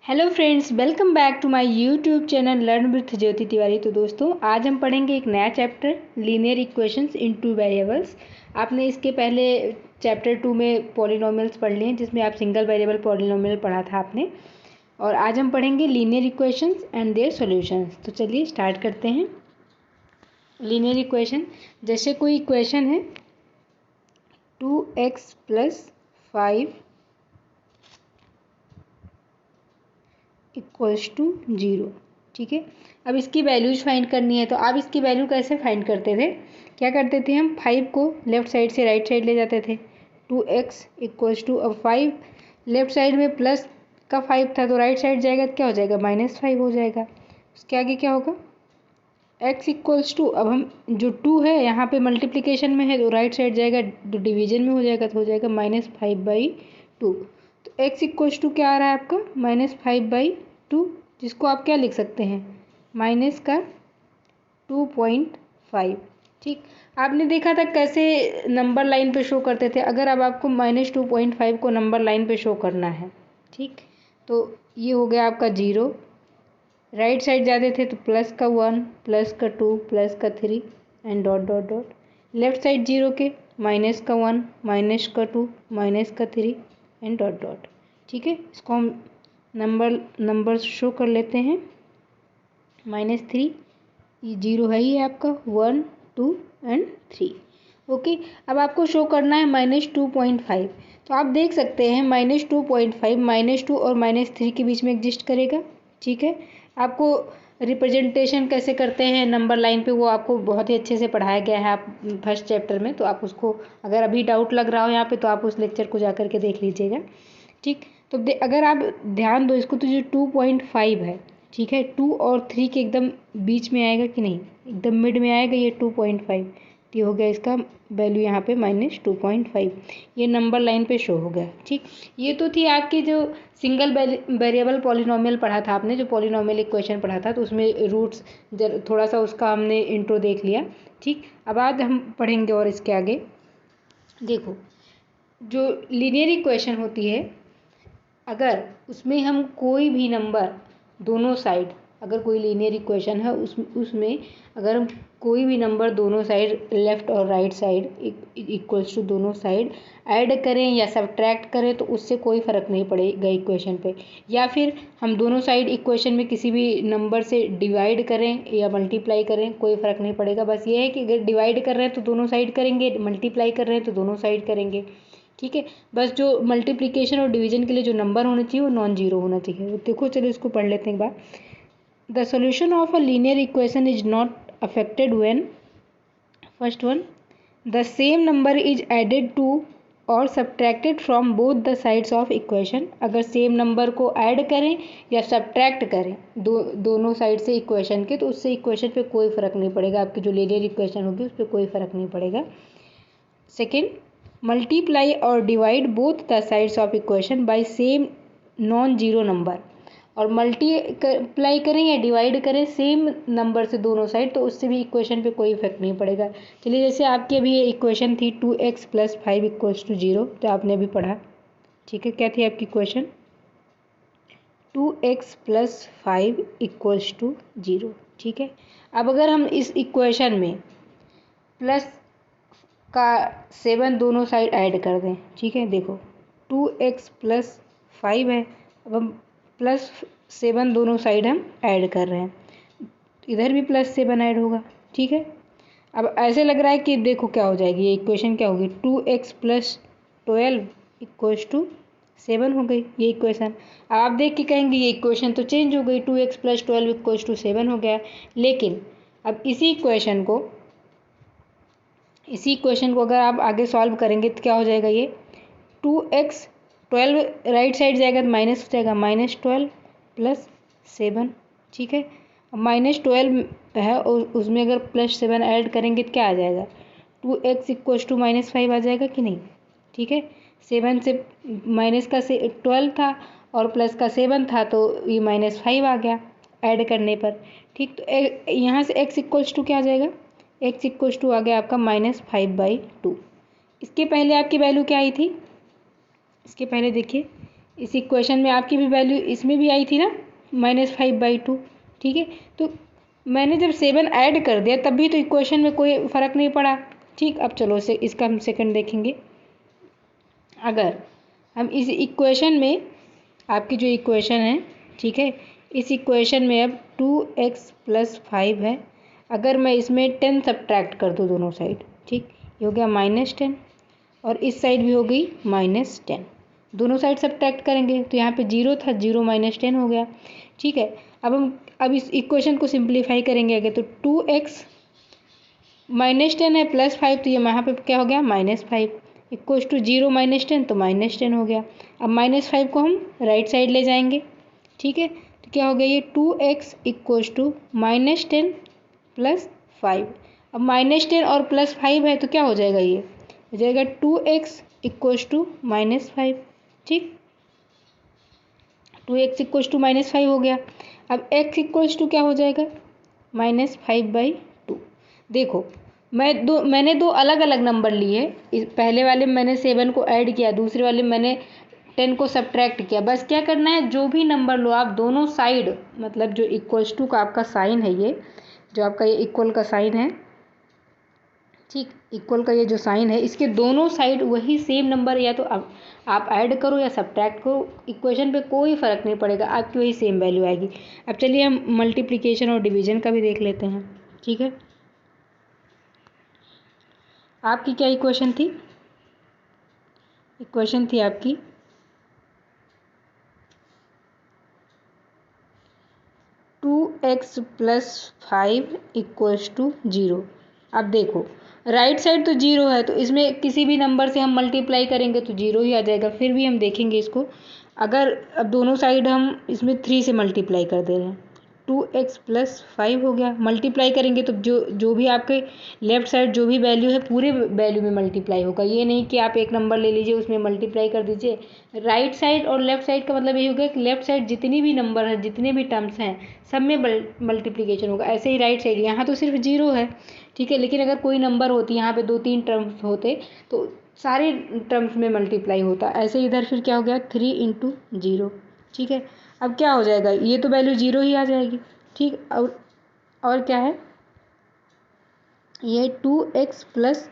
Hello friends, welcome back to my YouTube channel learn with Jyoti Tiwari. तो दोस्तों, आज हम पढ़ेंगे एक नया chapter linear equations in two variables. आपने इसके पहले चैप्टर 2 में पॉलिनोमियल्स पढ़ लिए हैं, जिसमें आप सिंगल वेरिएबल पॉलिनोमियल पढ़ा था आपने। और आज हम पढ़ेंगे linear equations and their solutions. तो चलिए स्टार्ट करते हैं। लीनियर इक्वेशन, जैसे कोई इक्वेशन है 2x + 5 = 0। ठीक है, अब इसकी वैल्यूज फाइंड करनी है। तो आप इसकी वैल्यू कैसे फाइंड करते थे? क्या करते थे हम 5 को लेफ्ट साइड से राइट साइड ले जाते थे। 2x = अब 5 लेफ्ट साइड में प्लस का 5 था, तो राइट साइड जाएगा तो क्या हो जाएगा? -5 हो जाएगा। उसके आगे क्या होगा? x = अब हम जो 2 है यहाँ पे मल्टीप्लिकेशन में है, तो राइट साइड जाएगा तो डिवीजन में हो जाएगा, तो हो जाएगा -5/2। तो x = क्या आ रहा है आपका? -5/2, जिसको आप क्या लिख सकते हैं? माइनस का 2.5। ठीक, आपने देखा था कैसे नंबर लाइन पे शो करते थे। अगर अब आपको -2.5 को नंबर लाइन पे शो करना है, ठीक, तो ये हो गया आपका 0। राइट साइड जाते थे तो प्लस का 1, प्लस का 2, प्लस का 3 and dot dot dot. Left side 0 के माइनस का 1, माइनस का 2, माइनस का 3 एंड डॉट डॉट। ठीक है, इसको हम नंबर शो कर लेते हैं। -3, ये 0 है ही आपका, 1, 2 एंड 3। ओके, अब आपको शो करना है -2.5। तो आप देख सकते हैं -2.5 -2 और -3 के बीच में एग्जिस्ट करेगा। ठीक है, आपको रिप्रेजेंटेशन कैसे करते हैं नंबर लाइन पे, वो आपको बहुत ही अच्छे से पढ़ाया गया है आप फर्स्ट चैप्टर में। तो आप उसको, अगर अभी डाउट लग रहा हो यहाँ पे, तो आप उस लेक्चर को जा करके देख लीजिएगा। ठीक, तो अगर आप ध्यान दो इसको, तो जो 2.5 है, ठीक है, 2 और 3 के एकदम बीच में आएगा कि नहीं? एकदम मिड में आएगा ये 2.5। ये हो गया इसका वैल्यू यहाँ पे -2.5। ये नंबर लाइन पे शो हो गया। ठीक, ये तो थी आपकी जो सिंगल वेरिएबल पॉलिनोमियल पढ़ा था आपने, जो पॉलिनोमियल इक्वेशन पढ़ा था, तो उसमें रूट्स थोड़ा सा उसका हमने इंट्रो देख लिया। ठीक, अब आज हम पढ़ेंगे और इसके आगे देखो, जो लीनियर इक्वेशन होती है, अगर उसमें हम कोई भी नंबर दोनों साइड, अगर कोई लीनियर इक्वेशन है उसमें अगर हम कोई भी नंबर दोनों साइड, लेफ़्ट और राइट साइड = दोनों साइड ऐड करें या सब्ट्रैक्ट करें, तो उससे कोई फ़र्क नहीं पड़ेगा इक्वेशन पे। या फिर हम दोनों साइड इक्वेशन में किसी भी नंबर से डिवाइड करें या मल्टीप्लाई करें, कोई फ़र्क नहीं पड़ेगा। बस ये है कि अगर डिवाइड कर रहे हैं तो दोनों साइड करेंगे, मल्टीप्लाई कर रहे हैं तो दोनों साइड करेंगे। ठीक है, बस जो मल्टीप्लिकेशन और डिवीजन के लिए जो नंबर होना चाहिए वो नॉन जीरो होना चाहिए। देखो, चलो इसको पढ़ लेते हैं एक बार। The solution of a linear equation is not affected when, first one, the same number is added to और subtracted from both the sides of equation. अगर सेम नंबर को ऐड करें या सब्ट्रैक्ट करें दोनों साइड से इक्वेशन के, तो उससे इक्वेशन पे कोई फ़र्क नहीं पड़ेगा। आपकी जो लीनियर इक्वेशन होगी उस पर कोई फ़र्क नहीं पड़ेगा। सेकेंड, मल्टीप्लाई और divide both the sides of equation by same non zero number. और मल्टीप्लाई करें या डिवाइड करें सेम नंबर से दोनों साइड, तो उससे भी इक्वेशन पे कोई इफेक्ट नहीं पड़ेगा। चलिए, जैसे आपकी अभी ये इक्वेशन थी 2x + 5 = 0, तो आपने अभी पढ़ा। ठीक है, क्या थी आपकी इक्वेशन? 2x + 5 = 0। ठीक है, अब अगर हम इस इक्वेशन में प्लस का 7 दोनों साइड ऐड कर दें, ठीक है, देखो 2x + 5 है, अब हम +7 दोनों साइड हम ऐड कर रहे हैं, इधर भी +7 ऐड होगा। ठीक है, अब ऐसे लग रहा है कि देखो क्या हो जाएगी, ये इक्वेशन क्या होगी? 2x + 12 = 7 हो गई ये इक्वेशन। अब आप देख के कहेंगे ये इक्वेशन तो चेंज हो गई, 2x + 12 = 7 हो गया। लेकिन अब इसी इक्वेशन को अगर आप आगे सॉल्व करेंगे तो क्या हो जाएगा? ये 2x 12 राइट साइड जाएगा तो माइनस हो जाएगा, -12 + 7। ठीक है, अब -12 है और उसमें अगर +7 ऐड करेंगे तो क्या आ जाएगा? 2x = -5 आ जाएगा कि नहीं? ठीक है, 7 से माइनस का 12 था और प्लस का 7 था, तो ये -5 आ गया ऐड करने पर। ठीक, तो यहाँ से x = क्या आ जाएगा? x = आ गया आपका -5/2। इसके पहले आपकी वैल्यू क्या आई थी? इसके पहले देखिए, इस इक्वेशन में आपकी भी वैल्यू इसमें भी आई थी ना, -5/2, ठीक है। तो मैंने जब 7 ऐड कर दिया तब भी तो इक्वेशन में कोई फ़र्क नहीं पड़ा, ठीक। अब चलो से इसका हम सेकंड देखेंगे। अगर हम इस इक्वेशन में, आपकी जो इक्वेशन है, ठीक है, इस इक्वेशन में अब 2x + 5 है। अगर मैं इसमें 10 सब्ट्रैक्ट कर दूँ दोनों साइड, ठीक, ये हो गया -10 और इस साइड भी हो गई -10। दोनों साइड सब्ट्रैक्ट करेंगे तो यहाँ पे 0 था, 0 - 10 हो गया, ठीक है। अब इस इक्वेशन को सिंप्लीफाई करेंगे आगे, तो 2x -10 है +5, तो ये यहाँ पे क्या हो गया -5 इक्वल्स टू 0 - 10, तो -10 हो गया। अब -5 को हम राइट साइड ले जाएंगे, ठीक है। तो क्या हो गया ये 2x इक्वल्स टू -10 + 5। अब -10 और +5 है तो क्या हो जाएगा, ये हो जाएगा 2x इक्वल्स टू -5, ठीक। 2x इक्वल्स टू -5 हो गया। अब x इक्वल्स टू क्या हो जाएगा, -5/2। देखो मैंने दो अलग अलग नंबर लिए। पहले वाले में मैंने 7 को ऐड किया, दूसरे वाले में मैंने 10 को सब्ट्रैक्ट किया। बस क्या करना है, जो भी नंबर लो आप दोनों साइड, मतलब जो इक्वल्स टू का आपका साइन है, ये जो आपका ये इक्वल का साइन है, ठीक, इक्वल का ये जो साइन है, इसके दोनों साइड वही सेम नंबर, या तो आप ऐड करो या सब्ट्रैक्ट करो, इक्वेशन पे कोई फ़र्क नहीं पड़ेगा, आपकी वही सेम वैल्यू आएगी। अब चलिए हम मल्टीप्लिकेशन और डिवीजन का भी देख लेते हैं, ठीक है। आपकी क्या इक्वेशन थी, इक्वेशन थी आपकी 2x + 5 इक्वल्स टू 0। अब देखो राइट साइड तो 0 है, तो इसमें किसी भी नंबर से हम मल्टीप्लाई करेंगे तो 0 ही आ जाएगा। फिर भी हम देखेंगे इसको, अगर अब दोनों साइड हम इसमें 3 से मल्टीप्लाई कर दे रहे हैं, 2x + 5 हो गया। मल्टीप्लाई करेंगे तो जो भी आपके लेफ्ट साइड जो भी वैल्यू है पूरे वैल्यू में मल्टीप्लाई होगा। ये नहीं कि आप एक नंबर ले लीजिए उसमें मल्टीप्लाई कर दीजिए। राइट साइड और लेफ्ट साइड का मतलब ये होगा कि लेफ्ट साइड जितनी भी नंबर है, जितने भी टर्म्स हैं, सब में मल्टीप्लिकेशन होगा। ऐसे ही राइट साइड, यहाँ तो सिर्फ 0 है, ठीक है, लेकिन अगर कोई नंबर होती, यहाँ पे 2-3 टर्म्स होते तो सारे टर्म्स में मल्टीप्लाई होता। ऐसे इधर फिर क्या हो गया 3 × 0, ठीक है। अब क्या हो जाएगा, ये तो वैल्यू 0 ही आ जाएगी, ठीक। और क्या है, ये 2x +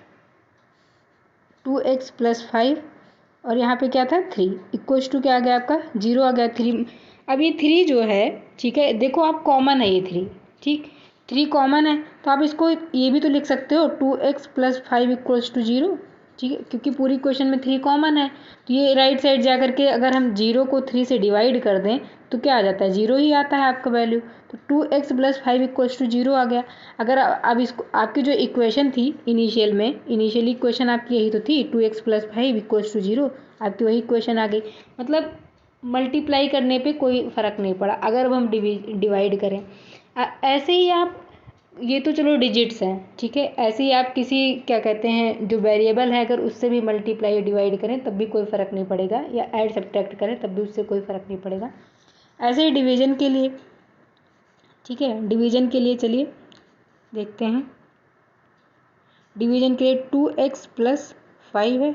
5 और यहाँ पे क्या था 3 इक्वल्स टू क्या आ गया आपका 0 आ गया 3। अब ये 3 जो है, ठीक है, देखो आप कॉमन है ये 3, ठीक, 3 कॉमन है, तो आप इसको ये भी तो लिख सकते हो 2x + 5 इक्वल्स टू 0, ठीक है, क्योंकि पूरी क्वेश्चन में 3 कॉमन है। तो ये राइट साइड जा करके अगर हम 0 को 3 से डिवाइड कर दें तो क्या आ जाता है, 0 ही आता है आपका वैल्यू। तो 2x + 5 इक्वल्स टू 0 आ गया। अगर अब इसको आपकी जो इक्वेशन थी इनिशियली इक्वेशन आपकी यही तो थी, 2x + 5 इक्वल्स टू 0, आपकी वही इक्वेशन आ गई। मतलब मल्टीप्लाई करने पे कोई फ़र्क नहीं पड़ा। अगर अब हम डिवाइड करें, ऐसे ही आप, ये तो चलो डिजिट्स हैं, ठीक है, ऐसे ही आप किसी क्या कहते हैं जो वेरिएबल है अगर उससे भी मल्टीप्लाई डिवाइड करें तब भी कोई फ़र्क नहीं पड़ेगा, या ऐड सब्ट्रैक्ट करें तब भी उससे कोई फ़र्क नहीं पड़ेगा। ऐसे ही डिवीज़न के लिए, ठीक है, डिवीज़न के लिए चलिए देखते हैं। डिवीज़न के लिए 2x + 5 है,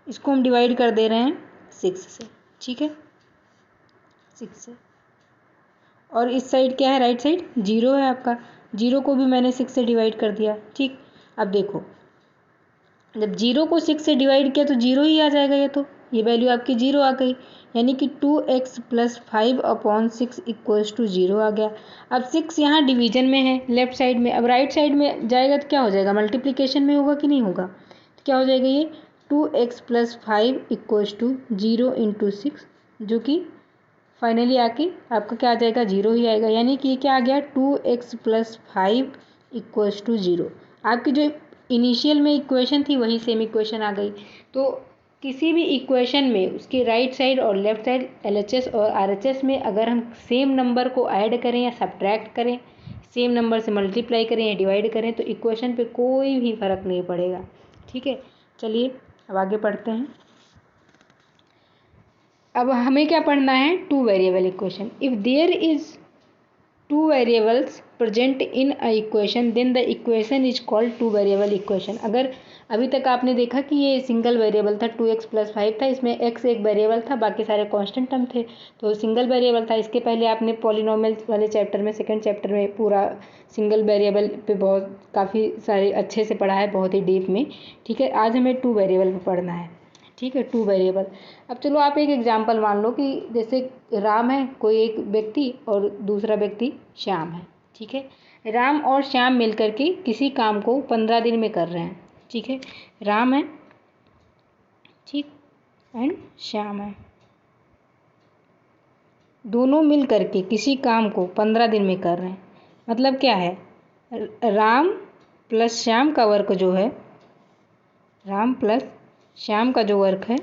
इसको हम डिवाइड कर दे रहे हैं 6 से, ठीक है, 6 से। और इस साइड क्या है, राइट साइड 0 है आपका, 0 को भी मैंने 6 से डिवाइड कर दिया, ठीक। अब देखो जब 0 को 6 से डिवाइड किया तो 0 ही आ जाएगा, ये वैल्यू आपकी 0 आ गई, यानी कि 2x + 5/6 इक्वल्स टू 0 आ गया। अब 6 यहाँ डिवीजन में है लेफ्ट साइड में, अब राइट साइड में जाएगा तो क्या हो जाएगा, मल्टीप्लिकेशन में होगा कि नहीं होगा, तो क्या हो जाएगा ये 2x + 5 इक्वल्स टू 0 × 6, जो कि फाइनली आके आपका क्या आ जाएगा 0 ही आएगा। यानी कि ये क्या आ गया 2x + 5 इक्वल्स टू 0। आपकी जो इनिशियल में इक्वेशन थी वही सेम इक्वेशन आ गई। तो किसी भी इक्वेशन में उसके राइट साइड और लेफ्ट साइड LHS और RHS में अगर हम सेम नंबर को ऐड करें या सब्ट्रैक्ट करें, सेम नंबर से मल्टीप्लाई करें या डिवाइड करें, तो इक्वेशन पे कोई भी फ़र्क नहीं पड़ेगा, ठीक है। चलिए अब आगे पढ़ते हैं। अब हमें क्या पढ़ना है, 2 variable equation. If there is 2 variables present in a equation then the equation is called 2 variable equation. अगर अभी तक आपने देखा कि ये सिंगल वेरिएबल था, 2x + 5 था, इसमें x एक वेरिएबल था, बाकी सारे कांस्टेंट टर्म थे, तो सिंगल वेरिएबल था। इसके पहले आपने पॉलिनोमियल वाले चैप्टर में, सेकंड चैप्टर में पूरा सिंगल वेरिएबल पे बहुत काफ़ी सारे अच्छे से पढ़ा है, बहुत ही डीप में। ठीक है, आज हमें 2 वेरिएबल पे पढ़ना है। ठीक है, 2 वेरिएबल। अब चलो आप एक एग्जांपल मान लो कि जैसे राम है कोई एक व्यक्ति और दूसरा व्यक्ति श्याम है। ठीक है, राम और श्याम मिलकर के किसी काम को 15 दिन में कर रहे हैं। ठीक है, राम है, ठीक, एंड श्याम है, दोनों मिल करके किसी काम को 15 दिन में कर रहे हैं। मतलब क्या है, राम प्लस श्याम का वर्क जो है, राम प्लस श्याम का जो वर्क है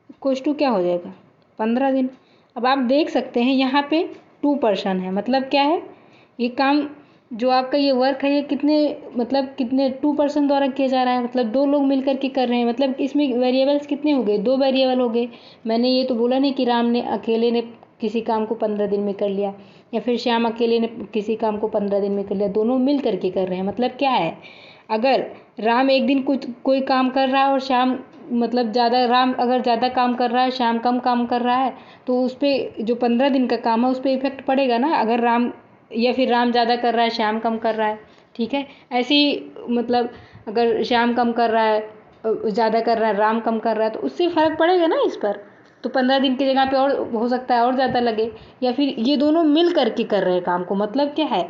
इक्वल्स टू क्या हो जाएगा, 15 दिन। अब आप देख सकते हैं यहाँ पे 2 पर्सन है, मतलब क्या है, ये काम जो आपका ये वर्क है ये कितने 2 पर्सन द्वारा किया जा रहा है, मतलब 2 लोग मिलकर के कर रहे हैं। मतलब इसमें वेरिएबल्स कितने हो गए, 2 वेरिएबल हो गए। मैंने ये तो बोला नहीं कि राम ने अकेले ने किसी काम को 15 दिन में कर लिया, या फिर श्याम अकेले ने किसी काम को 15 दिन में कर लिया, दोनों मिल करके कर रहे हैं। मतलब क्या है, अगर राम एक दिन कोई काम कर रहा है और श्याम राम अगर ज़्यादा काम कर रहा है, श्याम कम काम कर रहा है, तो उस पर जो 15 दिन का काम है उस पर इफेक्ट पड़ेगा ना। अगर राम ज़्यादा कर रहा है, श्याम कम कर रहा है। ठीक है, ऐसे ही अगर श्याम कम कर रहा है, ज़्यादा कर रहा है, राम कम कर रहा है, तो उससे फ़र्क पड़ेगा ना इस पर। तो 15 दिन की जगह पे और हो सकता है और ज़्यादा लगे, या फिर ये दोनों मिल करके कर रहे हैं काम को। मतलब क्या है,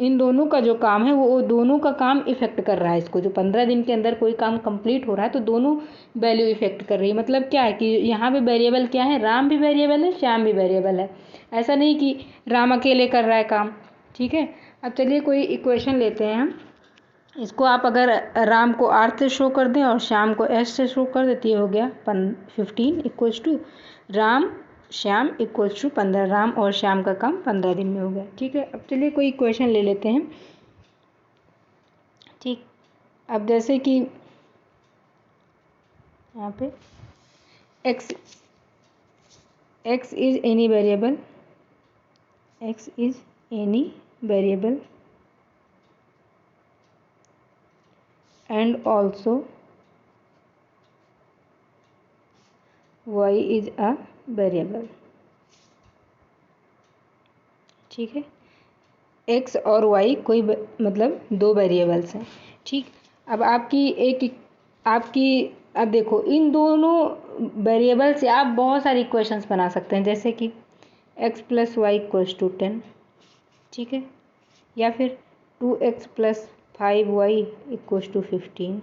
इन दोनों का जो काम है वो दोनों का काम इफेक्ट कर रहा है इसको। जो 15 दिन के अंदर कोई काम कंप्लीट हो रहा है तो दोनों वैल्यू इफेक्ट कर रही है। मतलब क्या है कि यहाँ पे वेरिएबल क्या है, राम भी वेरिएबल है, श्याम भी वेरिएबल है। ऐसा नहीं कि राम अकेले कर रहा है काम। ठीक है, अब चलिए कोई इक्वेशन लेते हैं हम। इसको आप अगर राम को R से शो कर दें और श्याम को S से शो कर देती हो गया 15 equals to Ram Shyam equals to 15। Ram और श्याम का काम 15 दिन में हो गया। ठीक है, अब चलिए कोई इक्वेशन ले लेते हैं। ठीक, अब जैसे कि यहाँ पे x is any variable, x is any variable and also y is a variable। ठीक है, x और y कोई दो वेरिएबल्स हैं। ठीक, अब अब देखो इन दोनों वेरिएबल से आप बहुत सारी इक्वेशंस बना सकते हैं, जैसे कि x + y = 10। ठीक है, या फिर 2x + 5y = 15,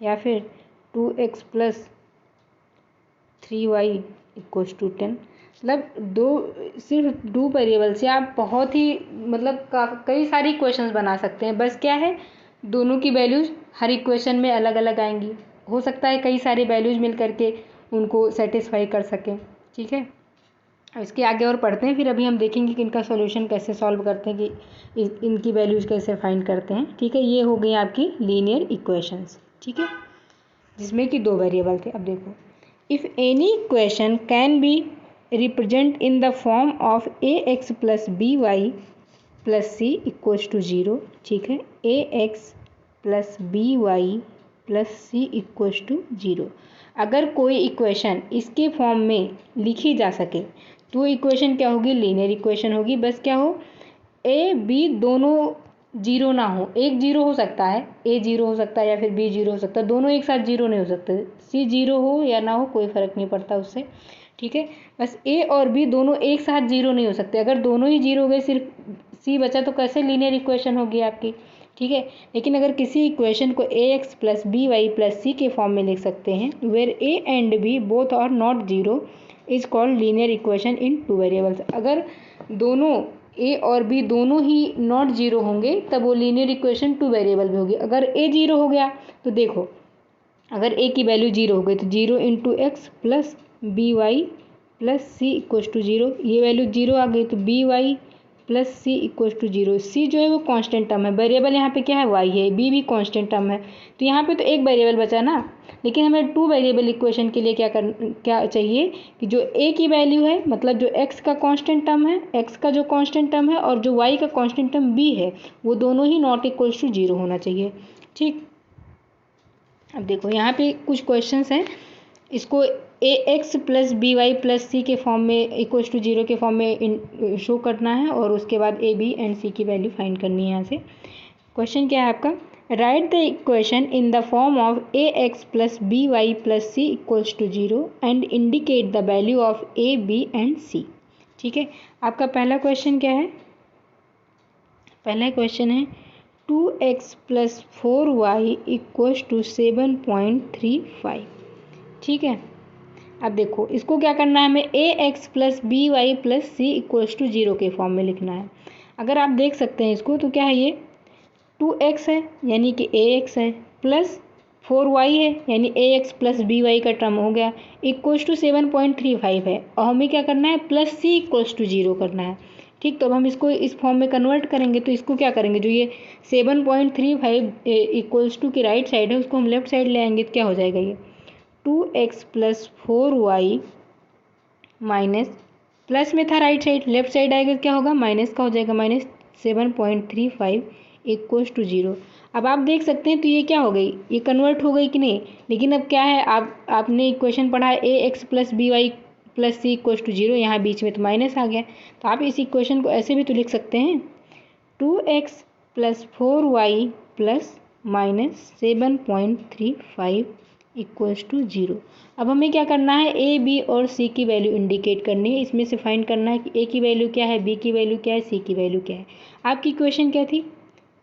या फिर 2x + 3y = 10। सिर्फ 2 वेरिएबल से आप बहुत ही कई सारी इक्वेशंस बना सकते हैं। बस क्या है, दोनों की वैल्यूज हर इक्वेशन में अलग अलग आएंगी। हो सकता है कई सारी वैल्यूज मिल करके उनको सेटिस्फाई कर सकें। ठीक है, इसके आगे और पढ़ते हैं, फिर अभी हम देखेंगे कि इनका सॉल्यूशन कैसे सॉल्व करते हैं, कि इनकी वैल्यूज़ कैसे फाइंड करते हैं। ठीक है, ये हो गई आपकी लीनियर इक्वेशंस। ठीक है, जिसमें कि 2 वेरिएबल थे। अब देखो, if any equation can be represent in the form of ax + by + c = 0। ठीक है, ax + by + c = 0। अगर कोई इक्वेशन इसके फॉर्म में लिखी जा सके तो इक्वेशन क्या होगी, लीनियर इक्वेशन होगी। बस क्या हो, ए बी दोनों जीरो ना हो, एक जीरो हो सकता है, ए जीरो हो सकता है या फिर बी जीरो हो सकता है, दोनों एक साथ जीरो नहीं हो सकते। सी जीरो हो या ना हो कोई फ़र्क नहीं पड़ता उससे। ठीक है, बस ए और बी दोनों एक साथ जीरो नहीं हो सकते। अगर दोनों ही जीरो हो गए, सिर्फ सी बचा, तो कैसे लीनियर इक्वेशन होगी आपकी। ठीक है, लेकिन अगर किसी इक्वेशन को ax + by + c के फॉर्म में लिख सकते हैं, where a and b both are not zero is called linear equation in 2 variables. अगर दोनों a और b दोनों ही नॉट जीरो होंगे तब वो लीनियर इक्वेशन 2 वेरिएबल में होगी। अगर a जीरो हो गया तो देखो, अगर a की वैल्यू जीरो हो गई तो 0 × x + by + c = 0, ये वैल्यू जीरो आ गई तो by plus c equal to 0। C जो है वो कांस्टेंट टर्म है, वेरिएबल यहाँ पे क्या है वाई है, बी भी कांस्टेंट टर्म है, तो यहाँ पे तो एक वेरिएबल बचा ना, लेकिन हमें 2 वेरिएबल इक्वेशन के लिए क्या चाहिए कि जो ए की वैल्यू है, मतलब जो एक्स का कांस्टेंट टर्म है, एक्स का जो कांस्टेंट टर्म है और जो वाई का कांस्टेंट टर्म बी है, वो दोनों ही नॉट इक्वल टू 0 होना चाहिए। ठीक, अब देखो यहाँ पे कुछ क्वेश्चंस हैं, इसको a x plus b y plus c के फॉर्म में इक्वल टू 0 के फॉर्म में शो करना है, और उसके बाद ए बी एंड सी की वैल्यू फाइंड करनी है। यहाँ से क्वेश्चन क्या है आपका, write the equation in the form of a x plus b y plus c equals to 0 and indicate the value of a b and c. ठीक है, आपका पहला क्वेश्चन क्या है, पहला क्वेश्चन है 2x plus 4y equals to 7.35। ठीक है, अब देखो इसको क्या करना है, हमें a x plus b y plus c equals to 0 के फॉर्म में लिखना है। अगर आप देख सकते हैं इसको तो क्या है, ये 2x है यानी कि ए एक्स है, प्लस 4y है यानी ए एक्स प्लस बी वाई का टर्म हो गया, इक्वल्स टू 7.35 है, और हमें क्या करना है प्लस सी इक्वल्स टू 0 करना है। ठीक, तो अब हम इसको इस फॉर्म में कन्वर्ट करेंगे, तो इसको क्या करेंगे, जो ये 7.35 इक्वल्स टू की राइट साइड है उसको हम लेफ्ट साइड ले आएंगे, तो क्या हो जाएगा, ये 2x plus 4y minus, plus में था राइट साइड, लेफ्ट साइड आएगा तो क्या होगा, माइनस का हो जाएगा, माइनस 7.35 इक्वल्स टू 0। अब आप देख सकते हैं तो ये क्या हो गई, ये कन्वर्ट हो गई कि नहीं, लेकिन अब क्या है, आपने इक्वेशन पढ़ा है a x plus b y plus c equals to 0, यहाँ बीच में तो माइनस आ गया, तो आप इस इक्वेशन को ऐसे भी तो लिख सकते हैं 2x plus 4y plus minus 7.35 equals to 0। अब हमें क्या करना है, ए बी और सी की वैल्यू इंडिकेट करनी है, इसमें से फाइंड करना है कि ए की वैल्यू क्या है, बी की वैल्यू क्या है, सी की वैल्यू क्या है। आपकी इक्वेशन क्या थी,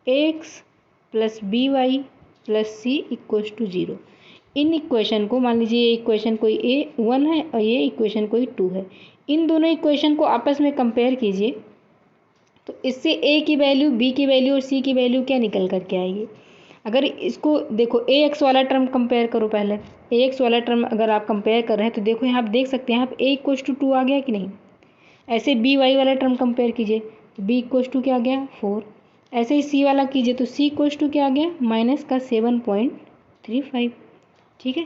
a x plus b y plus c equals to 0। इन इक्वेशन को मान लीजिए ये इक्वेशन कोई A1 है और ये इक्वेशन कोई 2 है, इन दोनों इक्वेशन को आपस में कंपेयर कीजिए, तो इससे ए की वैल्यू, बी की वैल्यू और सी की वैल्यू क्या निकल करके आएगी। अगर इसको देखो ए एक्स वाला टर्म कंपेयर करो, पहले ए एक्स वाला टर्म अगर आप कंपेयर कर रहे हैं तो देखो यहाँ आप देख सकते हैं यहाँ पे ए इक्वल्स टू 2 आ गया कि नहीं। ऐसे बी वाई वाला टर्म कंपेयर कीजिए तो बी इक्वल्स टू क्या आ गया 4। ऐसे ही सी वाला कीजिए तो सी इक्वल्स टू क्या आ गया माइनस का 7.35। ठीक है,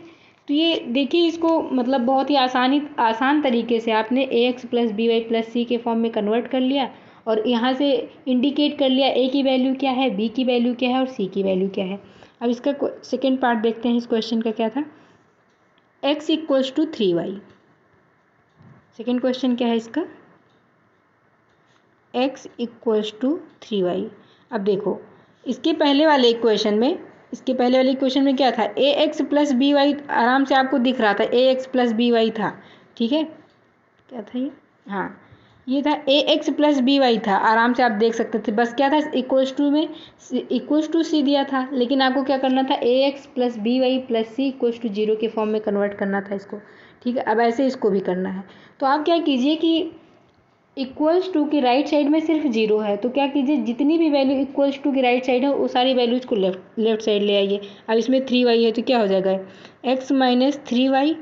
तो ये देखिए इसको मतलब बहुत ही आसान तरीके से आपने a x plus b y plus c के फॉर्म में कन्वर्ट कर लिया, और यहाँ से इंडिकेट कर लिया ए की वैल्यू क्या है, बी की वैल्यू क्या है और सी की वैल्यू क्या है। अब इसका सेकेंड पार्ट देखते हैं, इस क्वेश्चन का क्या था, x equals to 3y। Second question क्या है इसका, x इक्वल्स टू 3y। अब देखो इसके पहले वाले इक्वेशन में क्या था, a x plus b Y आराम से आपको दिख रहा था, a x plus b Y था। ठीक है, क्या था ये, हाँ ये था a x plus b Y था, आराम से आप देख सकते थे, बस क्या था इक्वल्स टू में इक्वल्स टू सी दिया था, लेकिन आपको क्या करना था a x plus b y plus c equals to 0 के फॉर्म में कन्वर्ट करना था इसको। ठीक है, अब ऐसे इसको भी करना है, तो आप क्या कीजिए कि इक्वल्स टू की राइट साइड में सिर्फ 0 है, तो क्या कीजिए जितनी भी वैल्यू इक्वल्स टू की राइट साइड है वो सारी वैल्यूज को लेफ्ट साइड ले आइए। अब इसमें 3y है तो क्या हो जाएगा x minus 3y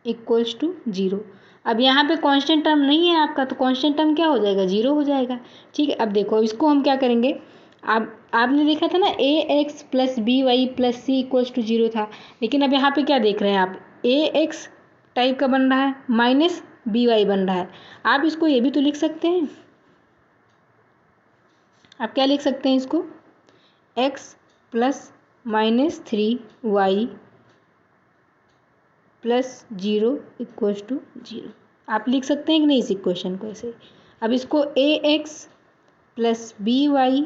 equals to 0। अब यहाँ पे कांस्टेंट टर्म नहीं है आपका, तो कांस्टेंट टर्म क्या हो जाएगा 0 हो जाएगा। ठीक है, अब देखो इसको हम क्या करेंगे, आपने देखा था ना a x plus b y plus c equals to 0 था, लेकिन अब यहाँ पे क्या देख रहे हैं आप, ए एक्स टाइप का बन रहा है माइनस बी वाई बन रहा है। आप इसको ये भी तो लिख सकते हैं, आप क्या लिख सकते हैं इसको, x plus minus 3y plus 0 equals to 0। आप लिख सकते हैं कि नहीं इस इक्वेशन को ऐसे। अब इसको a x plus b y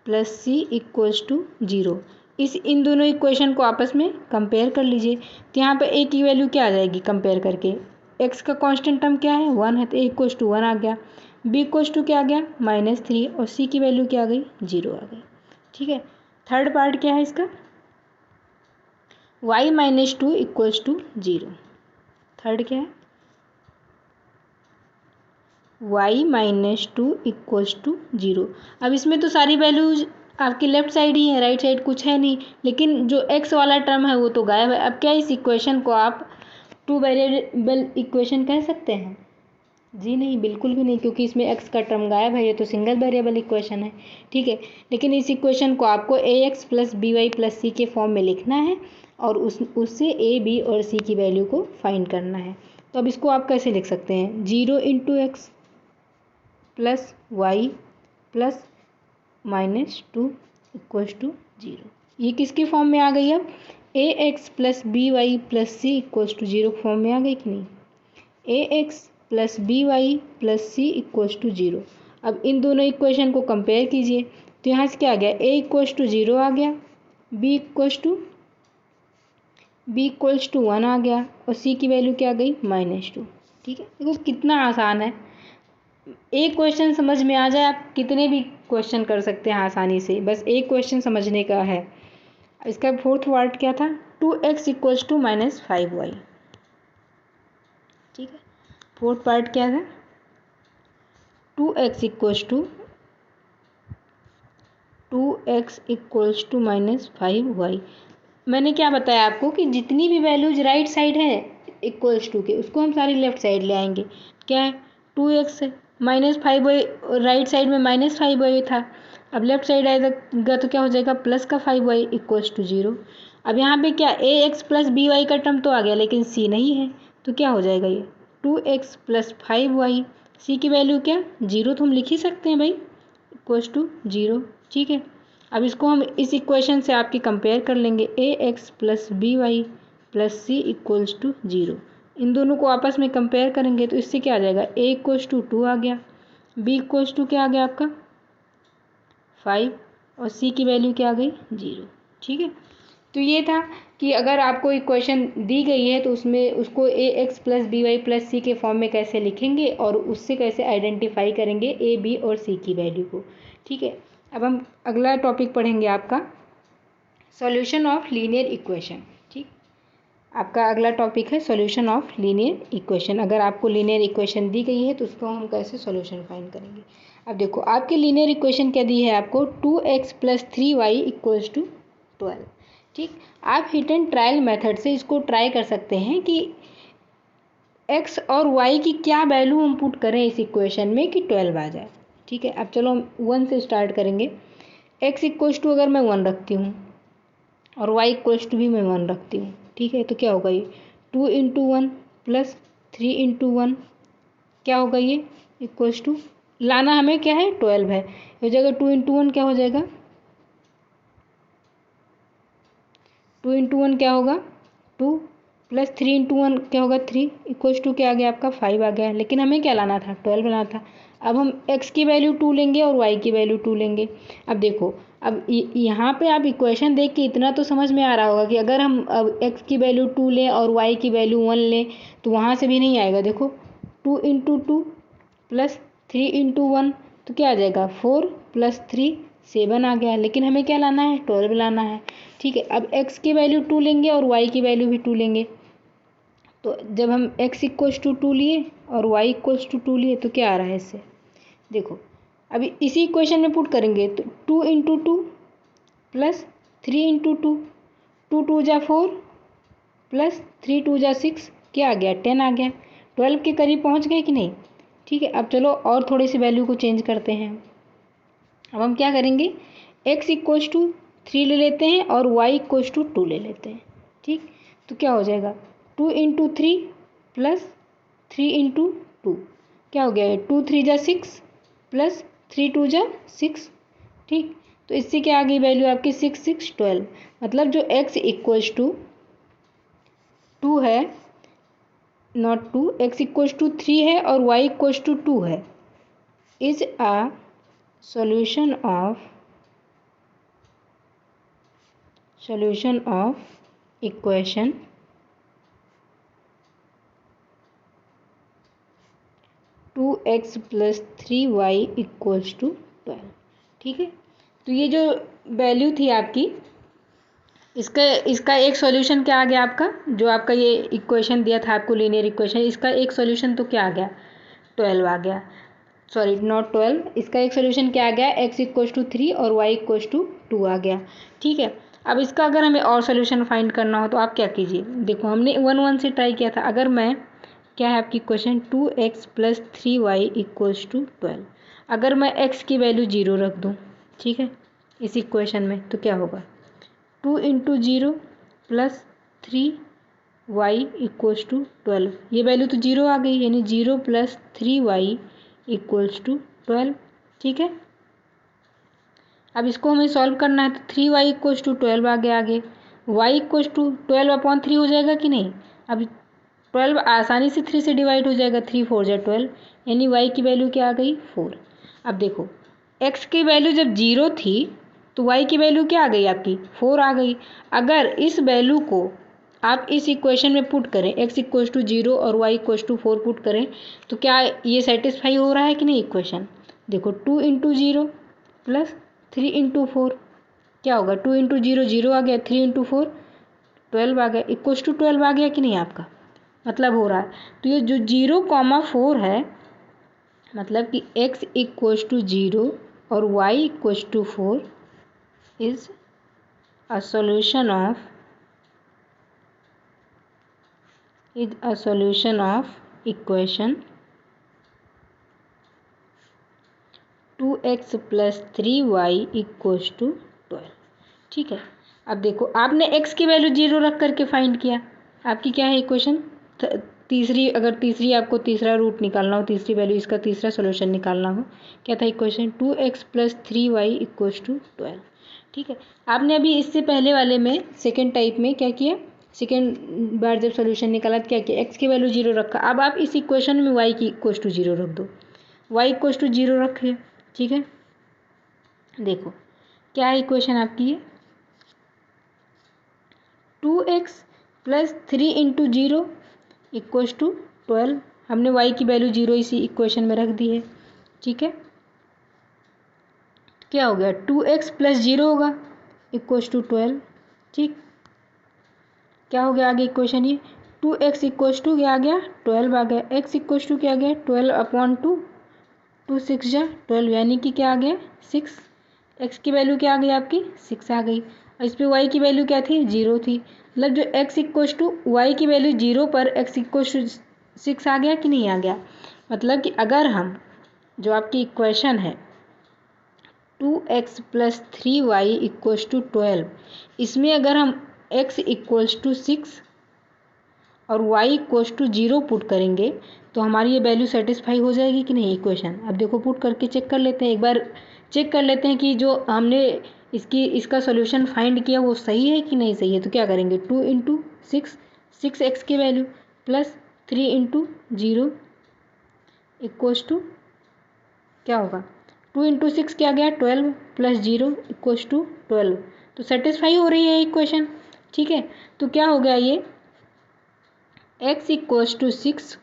plus c equals to 0, इन दोनों इक्वेशन को आपस में कंपेयर कर लीजिए, तो यहाँ पे ए की वैल्यू क्या आ जाएगी कंपेयर करके, एक्स का कांस्टेंट टर्म क्या है 1 है, तो ए इक्वल्स टू 1 आ गया, बी इक्वल्स टू क्या आ गया -3 और सी की वैल्यू क्या आ गई 0 आ गई। ठीक है, थर्ड पार्ट क्या है इसका, y minus 2 equals to 0। Third क्या है, y माइनस 2 इक्वल्स टू 0। अब इसमें तो सारी वैल्यूज आपकी लेफ्ट साइड ही है, राइट साइड कुछ है नहीं, लेकिन जो x वाला टर्म है वो तो गायब है। अब क्या इस इक्वेशन को आप 2 वेरिएबल इक्वेशन कह सकते हैं, जी नहीं, बिल्कुल भी नहीं, क्योंकि इसमें एक्स का टर्म गायब है, ये तो सिंगल वेरिएबल इक्वेशन है। ठीक है, लेकिन इस इक्वेशन को आपको a x plus b y plus c के फॉर्म में लिखना है और उससे ए बी और सी की वैल्यू को फाइंड करना है। तो अब इसको आप कैसे लिख सकते हैं, 0 into x plus y plus -2 equals to 0। ये किसके फॉर्म में आ गई, अब a x plus b y plus c equals to 0 form में आ गई कि नहीं। A x plus b y plus c equals to 0। अब इन दोनों इक्वेशन को कंपेयर कीजिए, तो यहाँ से क्या आ गया, ए इक्वल्स टू 0 आ गया, बी इक्वल्स टू 1 आ गया और सी की वैल्यू क्या आ गई, -2। ठीक है, देखो कितना आसान है। एक क्वेश्चन समझ में आ जाए, आप कितने भी क्वेश्चन कर सकते हैं आसानी से, बस एक क्वेश्चन समझने का है। इसका फोर्थ पार्ट क्या था, 2x इक्वल्स टू -5y। ठीक है, फोर्थ पार्ट क्या था, 2x इक्वल्स टू -5y। मैंने क्या बताया आपको कि जितनी भी वैल्यूज राइट साइड है इक्वल्स टू के, उसको हम सारी लेफ्ट साइड ले आएंगे। क्या है, 2x है, -5y, राइट साइड में -5y था, अब लेफ्ट साइड आएगा तो क्या हो जाएगा, प्लस का 5y इक्वल्स टू 0। अब यहाँ पे क्या, ए एक्स प्लस बी वाई का टर्म तो आ गया, लेकिन सी नहीं है, तो क्या हो जाएगा ये 2x प्लस 5y, सी की वैल्यू क्या 0, तो हम लिख ही सकते हैं भाई, इक्वल्स टू 0। ठीक है, अब इसको हम इस इक्वेशन से आपकी कंपेयर कर लेंगे, a x plus b y plus c equals to 0। इन दोनों को आपस में कंपेयर करेंगे तो इससे क्या आ जाएगा, ए इक्वल्स टू 2 आ गया, बी इक्वल्स टू क्या आ गया आपका 5 और सी की वैल्यू क्या आ गई 0। ठीक है, तो ये था कि अगर आपको इक्वेशन दी गई है तो उसमें उसको a x plus b y plus c के फॉर्म में कैसे लिखेंगे और उससे कैसे आइडेंटिफाई करेंगे ए बी और सी की वैल्यू को। ठीक है, अब हम अगला टॉपिक पढ़ेंगे आपका सॉल्यूशन ऑफ लीनियर इक्वेशन। ठीक, आपका अगला टॉपिक है सॉल्यूशन ऑफ लीनियर इक्वेशन। अगर आपको लीनियर इक्वेशन दी गई है तो उसको हम कैसे सॉल्यूशन फाइंड करेंगे। अब देखो आपके लीनियर इक्वेशन क्या दी है आपको, 2x plus 3y equals to 12। ठीक, आप हिट एंड ट्रायल मेथड से इसको ट्राई कर सकते हैं कि x और y की क्या वैल्यू हम पुट करें इस इक्वेशन में कि 12 आ जाए। ठीक है, अब चलो हम 1 से स्टार्ट करेंगे। x इक्वल्स टू अगर मैं 1 रखती हूँ और y इक्वल्स टू भी मैं 1 रखती हूँ, ठीक है, तो क्या होगा ये 2 इंटू 1 प्लस 3 इंटू 1 क्या होगा ये इक्वल्स टू, लाना हमें क्या है 12 है, हो जाएगा 2 इंटू 1 क्या हो जाएगा, 2 इंटू 1 क्या होगा 2 प्लस 3 इंटू 1 क्या होगा 3 इक्वल्स टू क्या आ गया आपका 5 आ गया, लेकिन हमें क्या लाना था 12 लाना था। अब हम x की वैल्यू 2 लेंगे और y की वैल्यू 2 लेंगे। अब देखो, अब यहाँ पे आप इक्वेशन देख के इतना तो समझ में आ रहा होगा कि अगर हम अब x की वैल्यू 2 लें और y की वैल्यू 1 लें तो वहाँ से भी नहीं आएगा। देखो 2 इंटू 2 प्लस 3 इंटू 1 तो क्या आ जाएगा 4 प्लस 3 7 आ गया, लेकिन हमें क्या लाना है 12 लाना है। ठीक है, अब x की वैल्यू 2 लेंगे और y की वैल्यू भी 2 लेंगे, तो जब हम x इक्वल्स टू 2 लिए और y इक्वल्स टू 2 लिए तो क्या आ रहा है इससे, देखो अभी इसी इक्वेशन में पुट करेंगे तो 2 इंटू 2 प्लस 3 इंटू 2, 2 2 जा 4 प्लस 3 2 जा 6 क्या आ गया 10 आ गया, 12 के करीब पहुंच गए कि नहीं। ठीक है, अब चलो और थोड़ी सी वैल्यू को चेंज करते हैं। अब हम क्या करेंगे, x इक्वल्स टू 3 ले लेते हैं और y इक्वल्स टू 2 ले लेते हैं। ठीक, तो क्या हो जाएगा 2 इंटू 3 प्लस 3 इंटू 2 क्या हो गया 2 3 जा 6 प्लस 3 2 जा 6। ठीक, तो इससे क्या आ गई वैल्यू आपकी 6 6 12, मतलब जो x इक्वल्स टू 2 है, नॉट 2, x इक्वल्स टू 3 है और y इक्वल्स टू 2 है, is a solution of equation 2x plus 3y equals to 12। ठीक है, तो ये जो वैल्यू थी आपकी, इसका एक सॉल्यूशन क्या आ गया आपका, जो आपका ये इक्वेशन दिया था आपको लीनियर इक्वेशन, इसका एक सॉल्यूशन तो क्या आ गया 12 आ गया, सॉरी नॉट 12, इसका एक सोल्यूशन क्या आ गया x इक्वल्स टू 3 और y इक्वल्स टू 2 आ गया। ठीक है, अब इसका अगर हमें और सोल्यूशन फाइंड करना हो तो आप क्या कीजिए, देखो हमने 1 1 से ट्राई किया था, अगर मैं क्या है आपकी इक्वेशन 2x + 3y = 12। अगर मैं x की वैल्यू 0 रख दूँ, ठीक है, इस इक्वेशन में, तो क्या होगा 2 × 0 + 3y = 12। ये वैल्यू तो 0 आ गई, यानी 0 + 3y = 12। ठीक है, अब इसको हमें सॉल्व करना है, तो 3y = 12 आ गया आगे, y = 12/3 हो जाएगा कि नहीं। अब 12 आसानी से 3 से डिवाइड हो जाएगा, 3 4 जा 12, यानी y की वैल्यू क्या आ गई 4। अब देखो x की वैल्यू जब 0 थी तो y की वैल्यू क्या आ गई आपकी 4 आ गई। अगर इस वैल्यू को आप इस इक्वेशन में पुट करें, x = 0 और y = 4 पुट करें, तो क्या ये सेटिस्फाई हो रहा है कि नहीं इक्वेशन। देखो 2 × 0 + 3 × 4 क्या होगा, 2 × 0 0 आ गया, 3 × 4 12 आ गया, = 12 आ गया कि नहीं आपका, मतलब हो रहा है। तो ये जो 0,4 है, मतलब कि x = 0 और y = 4 is a solution of equation 2x + 3y = 12। ठीक है, अब देखो आपने x की वैल्यू 0 रख करके फाइंड किया, आपकी क्या है इक्वेशन तीसरी, अगर तीसरी आपको तीसरा रूट निकालना हो, तीसरी वैल्यू, इसका तीसरा सॉल्यूशन निकालना हो, क्या था इक्वेशन 2x + 3y = 12। ठीक है, आपने अभी इससे पहले वाले में सेकेंड टाइप में क्या किया, सेकेंड बार जब सॉल्यूशन निकाला तो क्या किया, x की वैल्यू 0 रखा। अब आप इस इक्वेशन में y की = 0 रख दो, y = 0 रखे। ठीक है, देखो क्या है इक्वेशन आपकी ये 2x + 3 × 0 = 12। हमने y की वैल्यू 0 इसी इक्वेशन में रख दी है। ठीक है, क्या हो गया 2x + 0 होगा = 12। ठीक, क्या हो गया आगे इक्वेशन ये 2x = क्या आ गया 12 आ गया, x = क्या आ गया 12/2, 2 6 जा 12, यानी कि क्या आ गया 6। x की वैल्यू क्या आ गई आपकी 6 आ गई, और इस पर y की वैल्यू क्या थी 0 थी, मतलब जो x = y की वैल्यू 0 पर x = 6 आ गया कि नहीं आ गया। मतलब कि अगर हम जो आपकी इक्वेशन है 2x + 3y = 12, इसमें अगर हम x = 6 और y = 0 पुट करेंगे तो हमारी ये वैल्यू सेटिस्फाई हो जाएगी कि नहीं इक्वेशन। अब देखो पुट करके चेक कर लेते हैं, एक बार चेक कर लेते हैं कि जो हमने इसका सॉल्यूशन फाइंड किया वो सही है कि नहीं सही है। तो क्या करेंगे 2 × 6, 6x की वैल्यू प्लस 3 × 0 = क्या होगा 2 × 6 क्या गया 12 + 0 = 12। तो सेटिस्फाई हो रही है इक्वेशन। ठीक है, तो क्या हो गया ये x = 6,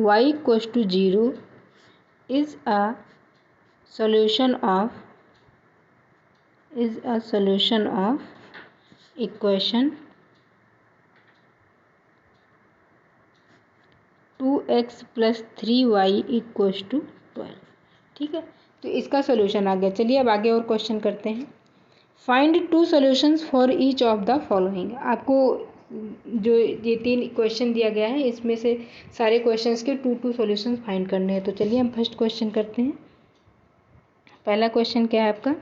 y = 0 is a solution of equation 2x + 3y = 12। ठीक है, तो इसका सॉल्यूशन आ गया। चलिए अब आगे और क्वेश्चन करते हैं। Find 2 solutions for each of the following. आपको जो ये 3 क्वेश्चन दिया गया है इसमें से सारे क्वेश्चंस के 2 सॉल्यूशंस फाइंड करने हैं। तो चलिए हम फर्स्ट क्वेश्चन करते हैं। पहला क्वेश्चन क्या है आपका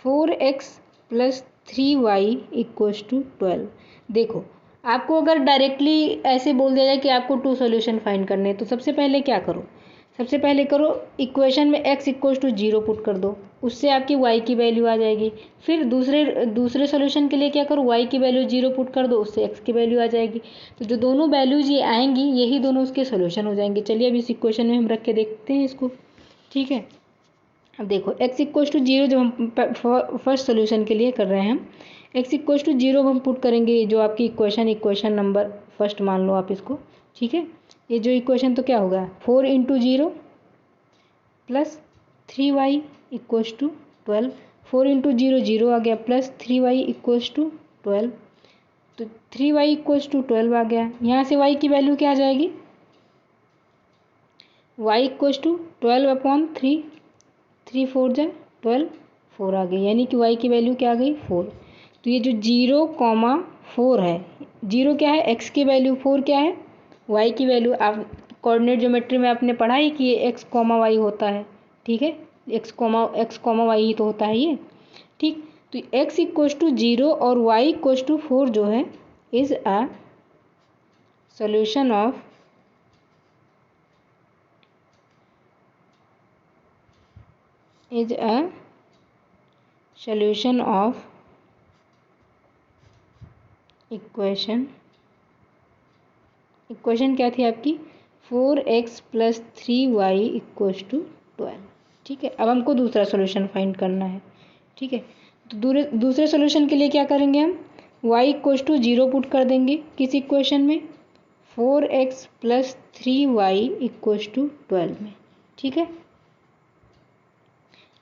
4x + 3y = 12। देखो आपको अगर डायरेक्टली ऐसे बोल दिया जाए कि आपको 2 सॉल्यूशन फाइंड करने हैं, तो सबसे पहले क्या करो, सबसे पहले करो इक्वेशन में x = 0 पुट कर दो, उससे आपकी y की वैल्यू आ जाएगी। फिर दूसरे सॉल्यूशन के लिए क्या करो y की वैल्यू 0 पुट कर दो, उससे x की वैल्यू आ जाएगी। तो जो दोनों वैल्यूज ये आएंगी यही दोनों उसके सॉल्यूशन हो जाएंगे। चलिए अब इस इक्वेशन में हम रख के देखते हैं इसको। ठीक है, अब देखो x = 0 जब हम फर्स्ट सॉल्यूशन के लिए कर रहे हैं, हम x = 0 हम पुट करेंगे, जो आपकी इक्वेशन नंबर फर्स्ट मान लो आप इसको। ठीक है, ये जो इक्वेशन तो क्या होगा 4 × 0 + 3y = 12। 4 × 0 0 आ गया प्लस 3y = 12, तो 3y = 12 आ गया। यहाँ से y की वैल्यू क्या आ जाएगी y = 12/3, 3 4 जा 12, 4 आ गई, यानी कि y की वैल्यू क्या आ गई 4। तो ये जो 0, 4 है, 0 क्या है x की वैल्यू, 4 क्या है y की वैल्यू आप कोऑर्डिनेट ज्योमेट्री में आपने पढ़ा ही कि ये x, y होता है, ठीक है, x, y ही तो होता है ये, ठीक। तो x इक्वल्स टू 0 और y इक्वल्स टू 4 जो है is a solution of equation क्या थी आपकी 4x + 3y इक्वल्स टू 12, ठीक है। अब हमको दूसरा सॉल्यूशन फाइंड करना है, ठीक है। तो दूसरे सॉल्यूशन के लिए क्या करेंगे हम y इक्वल्स टू 0 पुट कर देंगे किस इक्वेशन में 4x + 3y इक्वल्स टू 12 में, ठीक है।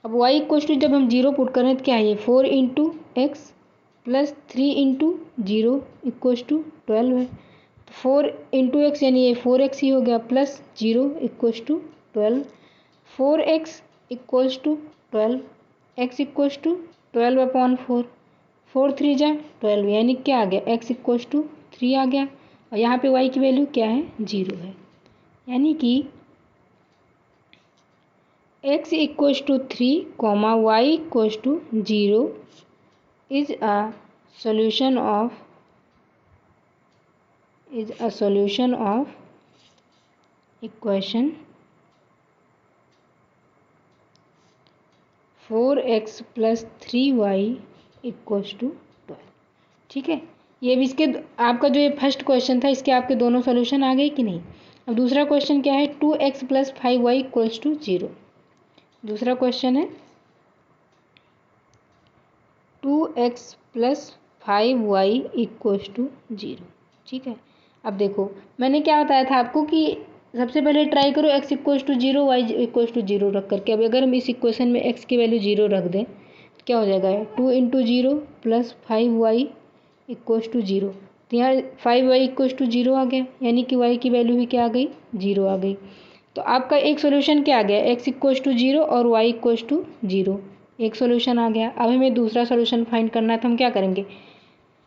अब y इक्वल्स टू जब हम 0 पुट करें तो क्या है ये 4 × x + 3 × 0 इक्वल्स टू 12 है। तो 4 × x यानी ये 4x ही हो गया plus 0 equals to 12, 4x equals to 12, x equals to 12/4, 4 3 जा 12 यानी क्या आ गया x इक्वल्स टू 3 आ गया। और यहाँ पे y की वैल्यू क्या है 0 है, यानी कि x equals to 3, y equals to 0 is a solution of equation 4x + 3y equals to 12, ठीक है। ये भी इसके आपका जो ये फर्स्ट क्वेश्चन था इसके आपके दोनों सॉल्यूशन आ गए कि नहीं। अब दूसरा क्वेश्चन क्या है 2x + 5y इक्वल्स टू 0। दूसरा क्वेश्चन है 2x + 5y इक्वल्स टू 0, ठीक है। अब देखो मैंने क्या बताया था आपको कि सबसे पहले ट्राई करो x equals to 0 y equals to 0 रख करके। अब अगर हम इस इक्वेशन में x की वैल्यू 0 रख दें तो क्या हो जाएगा 2 × 0 + 5y इक्वल्स टू 0। तो यहाँ 5y इक्वल्स टू 0 आ गया, यानी कि y की वैल्यू भी क्या आ गई 0 आ गई। तो आपका एक सोल्यूशन क्या आ गया x इक्वल्स टू 0 और y इक्वल्स टू 0, एक सोल्यूशन आ गया। अब हमें दूसरा सोल्यूशन फाइंड करना है तो हम क्या करेंगे,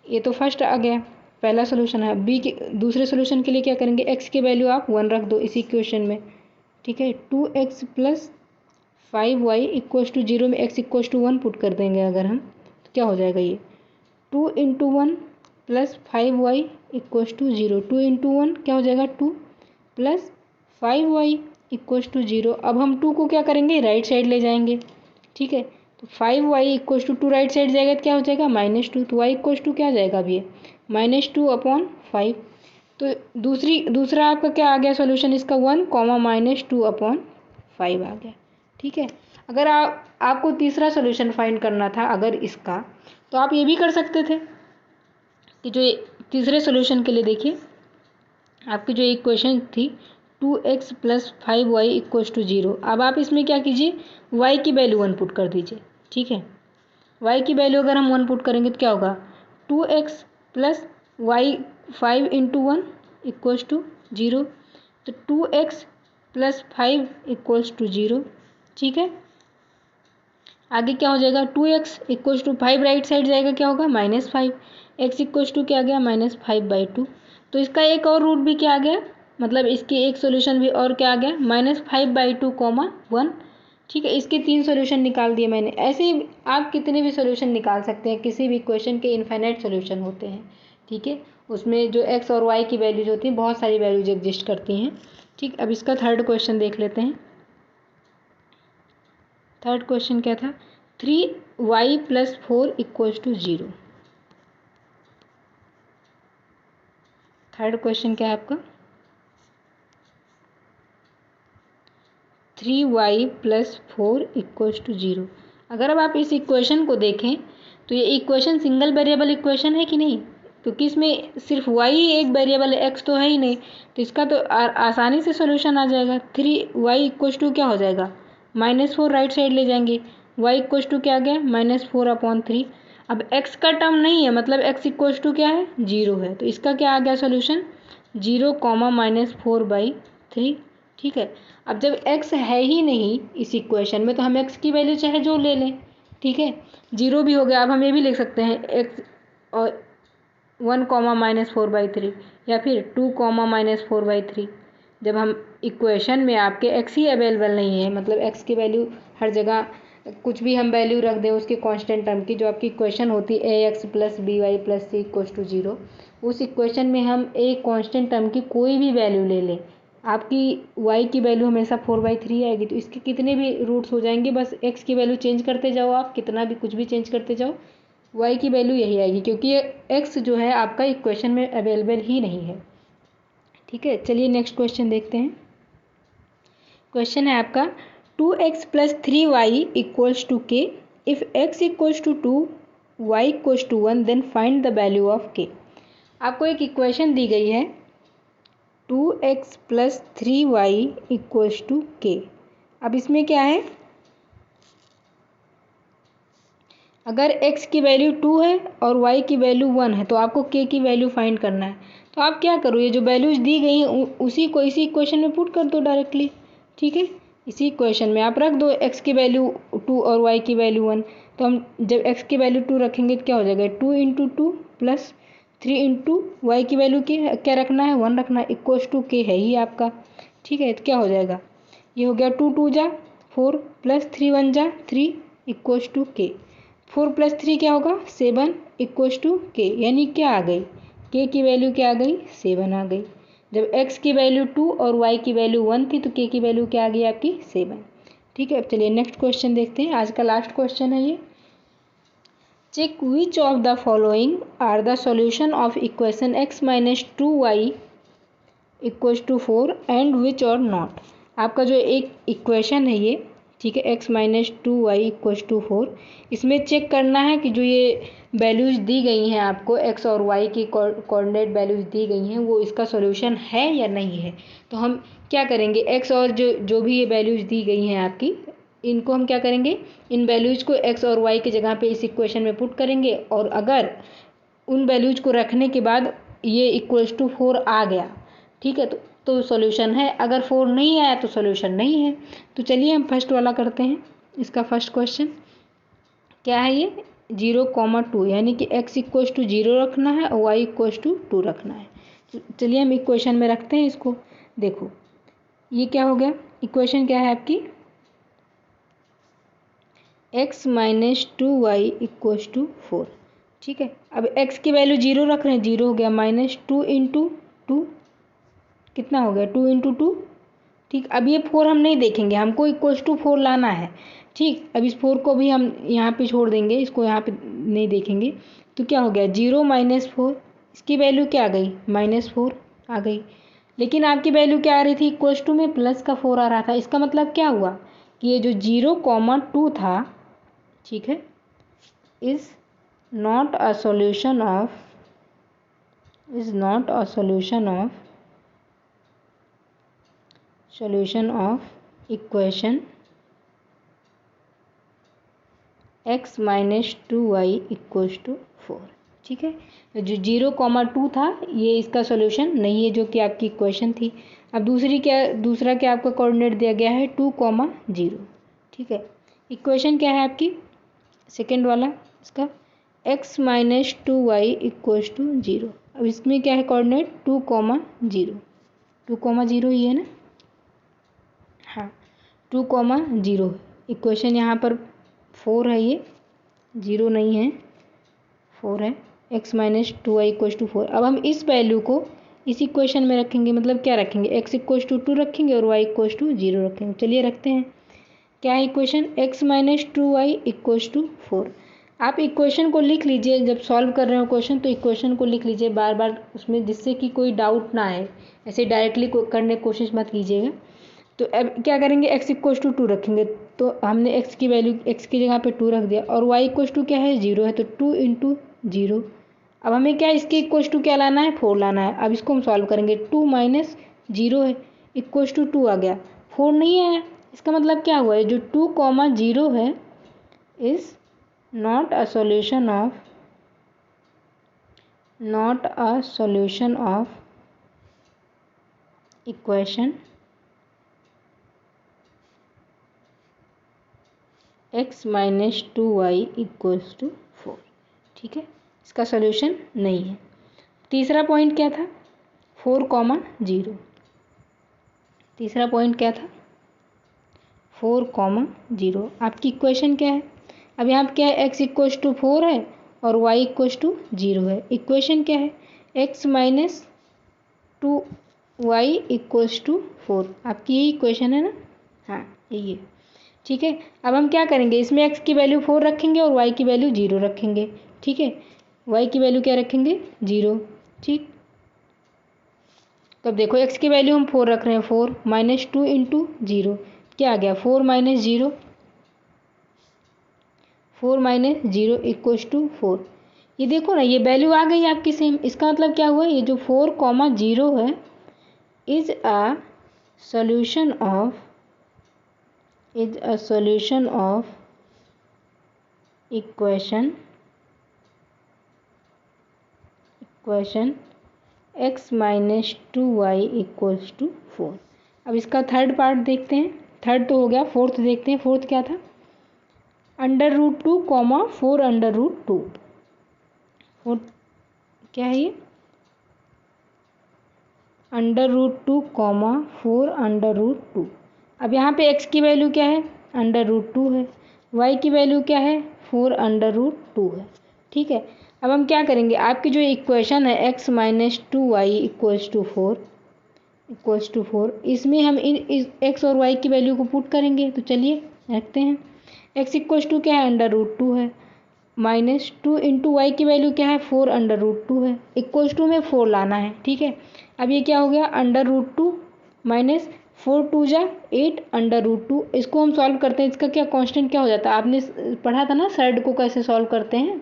ये तो फर्स्ट आ गया पहला सोल्यूशन है, बी के दूसरे सोल्यूशन के लिए क्या करेंगे x की वैल्यू आप 1 रख दो इस इक्वेशन में, ठीक है। 2x + 5y इक्वल्स टू 0 में x इक्वल्स टू 1 पुट कर देंगे अगर हम तो क्या हो जाएगा ये 2 × 1 + 5y इक्वल्स टू 0, 2 × 1 क्या हो जाएगा 2 + 5y इक्वल्स टू 0। अब हम 2 को क्या करेंगे राइट साइड ले जाएंगे, ठीक है। तो 5y equals to 2 right side जाएगा तो क्या हो जाएगा -2, तो y इक्वल्स टू क्या जाएगा अब ये -2/5। तो दूसरा आपका क्या आ गया सॉल्यूशन इसका 1, -2/5 आ गया, ठीक है। अगर आपको तीसरा सॉल्यूशन फाइंड करना था अगर इसका तो आप ये भी कर सकते थे कि जो तीसरे सॉल्यूशन के लिए देखिए आपकी जो इक्वेशन थी 2x + 5y इक्वल्स टू 0। अब आप इसमें क्या कीजिए y की वैल्यू 1 पुट कर दीजिए, ठीक है। y की वैल्यू अगर हम 1 पुट करेंगे तो क्या होगा 2x + y 5 × 1 इक्वल्स टू 0, तो 2x + 5 इक्वल्स टू 0, ठीक है। आगे क्या हो जाएगा 2x equals to 5 right side जाएगा क्या होगा -5, x इक्वल्स टू क्या आ गया -5/2। तो इसका एक और रूट भी क्या आ गया, मतलब इसकी एक सॉल्यूशन भी और क्या आ गया -5/2, 1, ठीक है। इसके 3 सॉल्यूशन निकाल दिए मैंने। ऐसे ही आप कितने भी सॉल्यूशन निकाल सकते हैं, किसी भी इक्वेशन के इनफाइनाइट सॉल्यूशन होते हैं, ठीक है। उसमें जो x और y की वैल्यूज होती हैं बहुत सारी वैल्यूज एग्जिस्ट करती हैं, ठीक। अब इसका थर्ड क्वेश्चन देख लेते हैं। थर्ड क्वेश्चन क्या था 3y + 4 equals to 0। Third question क्या है आपका 3y + 4 इक्वल्स टू 0। अगर अब आप इस इक्वेशन को देखें तो ये इक्वेशन सिंगल वेरिएबल इक्वेशन है कि नहीं, क्योंकि इसमें सिर्फ y ही एक वेरिएबल है, x तो है ही नहीं। तो इसका तो आसानी से सॉल्यूशन आ जाएगा। 3y इक्वल्स टू क्या हो जाएगा -4 राइट साइड ले जाएंगे, y इक्वल्स टू क्या आ गया -4/3। अब x का टर्म नहीं है मतलब x इक्वल्स टू क्या है 0 है, तो इसका क्या आ गया सॉल्यूशन 0, -4/3, ठीक है। अब जब x है ही नहीं इस इक्वेशन में तो हम x की वैल्यू चाहे जो ले लें, ठीक है। 0 भी हो गया। अब हम ये भी लिख सकते हैं x और 1 कॉमा -4/3 या फिर 2 कॉमा -4/3। जब हम इक्वेशन में आपके एक्स ही अवेलेबल नहीं है, मतलब एक्स की वैल्यू हर जगह कुछ भी हम वैल्यू रख दें उसके कांस्टेंट टर्म की, जो आपकी इक्वेशन होती है ax + by + c = 0, उस इक्वेशन में हम एक कांस्टेंट टर्म की कोई भी वैल्यू ले लें, आपकी y की वैल्यू हमेशा 4/3 आएगी। तो इसके कितने भी रूट्स हो जाएंगे, बस x की वैल्यू चेंज करते जाओ, आप कितना भी कुछ भी चेंज करते जाओ, y की वैल्यू यही आएगी, क्योंकि ये x जो है आपका इक्वेशन में अवेलेबल ही नहीं है। ठीक है, चलिए नेक्स्ट क्वेश्चन देखते हैं। क्वेश्चन है आपका 2x + 3y = k। If x = 2, y = 1, then find the value of k। आपको एक इक्वेशन दी गई है 2x + 3y = k। अब इसमें क्या है, अगर x की वैल्यू 2 है और y की वैल्यू 1 है तो आपको k की वैल्यू फाइंड करना है। तो आप क्या करो, ये जो वैल्यूज दी गई हैं उसी को इसी इक्वेशन में पुट कर दो डायरेक्टली। ठीक है, इसी इक्वेशन में आप रख दो x की वैल्यू 2 और y की वैल्यू 1। तो हम जब x की वैल्यू 2 रखेंगे तो क्या हो जाएगा, 2 × 2 + 3 × y की वैल्यू क्या रखना है, 1 रखना है, = k है ही आपका। ठीक है, तो क्या हो जाएगा, ये हो गया 2 × 2 = 4 + 3 × 1 = 3 = k। 4 + 3 क्या होगा, 7 = k, यानी क्या आ गई, k की वैल्यू क्या आ गई, 7 आ गई। जब x की वैल्यू 2 और y की वैल्यू 1 थी तो k की वैल्यू क्या आ गई आपकी, 7। ठीक है, अब चलिए नेक्स्ट क्वेश्चन देखते हैं, आज का लास्ट क्वेश्चन है ये। Check which of the following are the solution of equation x - 2y = 4 and which और नॉट। आपका जो एक इक्वेशन है ये, ठीक है, x - 2y = 4, इसमें चेक करना है कि जो ये वैल्यूज़ दी गई हैं आपको, x और y की कोऑर्डिनेट वैल्यूज़ दी गई हैं, वो इसका सॉल्यूशन है या नहीं है। तो हम क्या करेंगे, x और जो भी ये वैल्यूज़ दी गई हैं आपकी, इनको हम क्या करेंगे, इन वैल्यूज़ को x और y की जगह पे इस इक्वेशन में पुट करेंगे, और अगर उन वैल्यूज़ को रखने के बाद ये = 4 आ गया, ठीक है, तो सॉल्यूशन है, अगर 4 नहीं आया तो सॉल्यूशन नहीं है। तो चलिए हम फर्स्ट वाला करते हैं। इसका फर्स्ट क्वेश्चन क्या है, ये 0, 2, यानी कि x = 0 रखना है और y = 2 रखना है। तो चलिए हम इक्वेशन में रखते हैं इसको। देखो ये क्या हो गया, इक्वेशन क्या है आपकी, x - 2y = 4। ठीक है, अब x की वैल्यू 0 रख रहे हैं, 0 हो गया, -2 × 2 कितना हो गया, 2 × 2। ठीक, अब ये 4 हम नहीं देखेंगे, हमको =4 लाना है। ठीक, अब इस 4 को भी हम यहाँ पे छोड़ देंगे, इसको यहाँ पे नहीं देखेंगे। तो क्या हो गया, 0 - 4, इसकी वैल्यू क्या आ गई, -4 आ गई। लेकिन आपकी वैल्यू क्या आ रही थी, = में प्लस का 4 आ रहा था। इसका मतलब क्या हुआ कि ये जो 0, 2 था, ठीक है, is not a solution of equation x - 2y = 4। ठीक है, जो 0, 2 था ये इसका सॉल्यूशन नहीं है, जो कि आपकी इक्वेशन थी। अब दूसरा क्या आपका कोऑर्डिनेट दिया गया है, 2, 0। ठीक है, इक्वेशन क्या है आपकी सेकेंड वाला, इसका x - 2y = 0। अब इसमें क्या है कोऑर्डिनेट, 2, 0, 2, 0 ही है ना, हाँ 2, 0। इक्वेशन यहाँ पर 4 है, ये 0 नहीं है, 4 है, x - 2y = 4। अब हम इस वैल्यू को इस इक्वेशन में रखेंगे, मतलब क्या रखेंगे, x = 2 रखेंगे और y = 0 रखेंगे। चलिए रखते हैं, क्या है इक्वेशन, x - 2y = 4। आप इक्वेशन को लिख लीजिए, जब सॉल्व कर रहे हो क्वेश्चन तो इक्वेशन को लिख लीजिए बार बार उसमें, जिससे कि कोई डाउट ना आए, ऐसे डायरेक्टली करने की कोशिश मत कीजिएगा। तो अब क्या करेंगे, x = 2 रखेंगे, तो हमने x की वैल्यू x की जगह पे 2 रख दिया, और y = क्या है, 0 है, तो 2 × 0। अब हमें क्या इसके = क्या लाना है, 4 लाना है। अब इसको हम सॉल्व करेंगे, 2 - 0 है, = 2 आ गया, 4 नहीं आया। इसका मतलब क्या हुआ है, जो 2, 0 है is not a solution of equation x - 2y = 4। ठीक है, इसका सॉल्यूशन नहीं है। तीसरा पॉइंट क्या था? 4,0। तीसरा पॉइंट क्या था? 4,0। आपकी इक्वेशन क्या है? अब यहाँ पे क्या है, x इक्वल्स टू 4 है और y इक्वल्स टू 0 है। इक्वेशन क्या है? x minus 2y equals to 4। आपकी यही इक्वेशन है ना? हाँ, यही है। ठीक है, अब हम क्या करेंगे, इसमें x की वैल्यू 4 रखेंगे और y की वैल्यू 0 रखेंगे। ठीक है, y की वैल्यू क्या रखेंगे? 0। ठीक, तो अब देखो x की वैल्यू हम 4 रख रहे हैं, 4 माइनस 2 इंटू 0 क्या आ गया? 4 माइनस 0, 4 माइनस 0 इक्वल्स टू 4। ये देखो ना, ये वैल्यू आ गई आपकी सेम। इसका मतलब क्या हुआ, ये जो 4,0 है is a solution of equation x minus 2y equals to 4। अब इसका थर्ड पार्ट देखते हैं। थर्ड तो हो गया, फोर्थ देखते हैं। फोर्थ क्या था? √2, 4 √2। फोर्थ क्या है ये? √2, 4 √2। अब यहाँ पे x की वैल्यू क्या है? √2 है। y की वैल्यू क्या है? 4 √2 है। ठीक है, अब हम क्या करेंगे, आपकी जो इक्वेशन है x minus 2y equals to 4, इसमें हम इस x और y की वैल्यू को पुट करेंगे। तो चलिए रखते हैं। x इक्वल्स टू क्या है? √2 है। माइनस 2 इंटू वाई की वैल्यू क्या है? 4 √2 है। इक्वल्स टू में 4 लाना है। ठीक है, अब ये क्या हो गया? √2 माइनस 4 2 जा 8 √2। इसको हम सॉल्व करते हैं। इसका क्या कांस्टेंट क्या हो जाता है? आपने पढ़ा था ना सर्ड को कैसे सॉल्व करते हैं।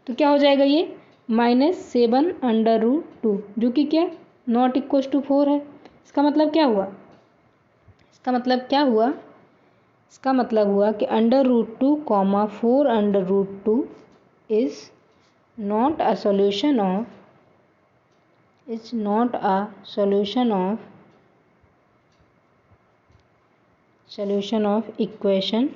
तो क्या हो जाएगा ये? -7 √2, जो कि क्या नॉट इक्वल्स टू 4 है। इसका मतलब क्या हुआ? इसका मतलब क्या हुआ? इसका मतलब हुआ कि √2, 4 √2 is not a solution of equation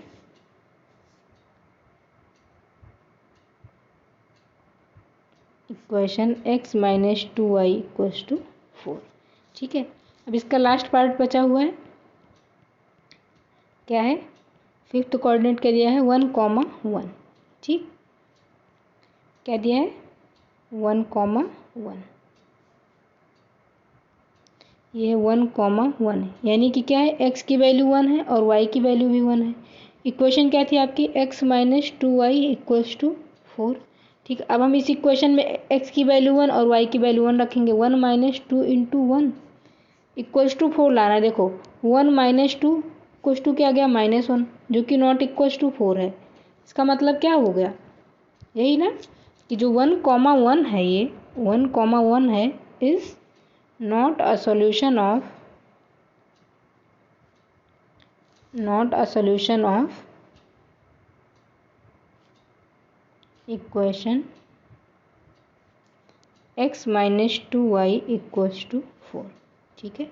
x minus 2y equals to 4। ठीक है, अब इसका लास्ट पार्ट बचा हुआ है। क्या है? फिफ्थ कोऑर्डिनेट क्या दिया है? 1,1। ठीक, क्या दिया है? 1,1। ये है 1,1, यानी कि क्या है? x की वैल्यू 1 है और y की वैल्यू भी 1 है। इक्वेशन क्या थी आपकी? x minus 2y equals to 4। ठीक, अब हम इस इक्वेशन में x की वैल्यू 1 और y की वैल्यू 1 रखेंगे। 1 माइनस 2 इंटू 1 इक्वल्स टू 4 लाना है। देखो 1 माइनस 2 इक्वल्स टू क्या आ गया? -1, जो कि नॉट इक्वल्स टू 4 है। इसका मतलब क्या हो गया? यही ना कि जो 1,1 है, ये 1,1 है is not a solution of equation x minus 2y equals to 4। ठीक है,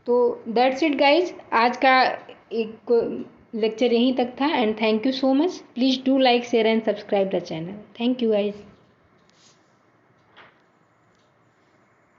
तो दैट्स इट गाइज। आज का एक लेक्चर यहीं तक था and thank you so much. Please do like share and subscribe the channel. Thank you guys.